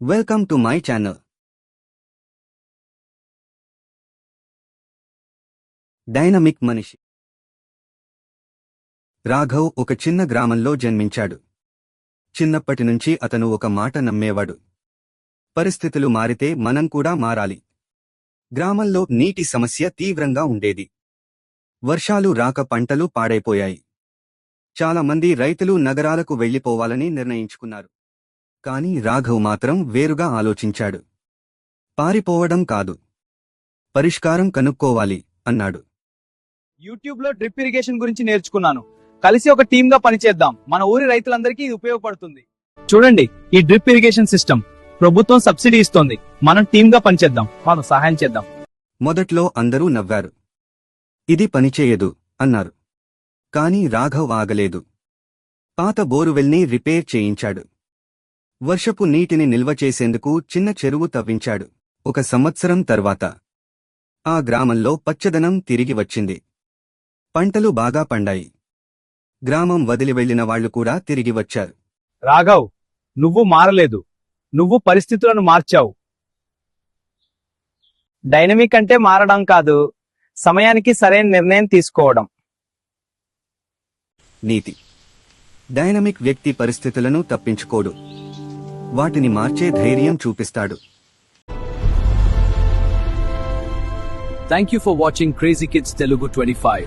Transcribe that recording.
Welcome to my channel. Dynamic మనిషి. రాఘవ్ ఒక చిన్న గ్రామంలో జన్మించాడు. చిన్నప్పటి నుంచి అతను ఒక మాట నమ్మేవాడు. పరిస్థితులు మారితే మనం కూడా మారాలి. గ్రామంలో నీటి సమస్య తీవ్రంగా ఉండేది. వర్షాలు రాక పంటలు పాడైపోయాయి. చాలా మంది రైతులు నగరాలకు వెళ్లిపోవాలని నిర్ణయించుకున్నారు. కాని రాఘవ్ మాత్రం వేరుగా ఆలోచించాడు. పారిపోవడం కాదు, పరిష్కారం కనుక్కోవాలి అన్నాడు. యూట్యూబ్ లో డ్రిప్ ఇరిగేషన్ గురించి నేర్చుకున్నాను. కలిసి ఒక టీమ్ గా పనిచేద్దాం. మన ఊరి రైతులందరికీ ఇది ఉపయోగపడుతుంది. చూడండి, ఈ డ్రిప్ ఇరిగేషన్ సిస్టమ్ ప్రభుత్వం సబ్సిడీ ఇస్తోంది. మనం టీమ్ గా పనిచేద్దాం, మనం సహాయం చేద్దాం. మొదట్లో అందరూ నవ్వారు. ఇది పనిచేయదు అన్నారు. కాని రాఘవ్ ఆగలేదు. పాత బోరువెల్ని రిపేర్ చేయించాడు. వర్షపు నీటిని నిల్వ చేసేందుకు చిన్న చెరువు తవ్వించాడు. 1 సంవత్సరం తర్వాత ఆ గ్రామంలో పచ్చదనం తిరిగి వచ్చింది. పంటలు బాగా పండాయి. గ్రామం వదిలి వెళ్లిన వాళ్లు కూడా తిరిగి వచ్చారు. రాఘవ్, నువ్వు మారలేదు, నువ్వు పరిస్థితులను మార్చావు. డైనమిక్ అంటే మారడం కాదు, సమయానికి సరైన నిర్ణయం తీసుకోవడం. నీతి. డైనమిక్ వ్యక్తి పరిస్థితులను తప్పించుకోడు, వాటిని మార్చే ధైర్యం చూపిస్తాడు. Thank you for watching Crazy Kids Telugu 25.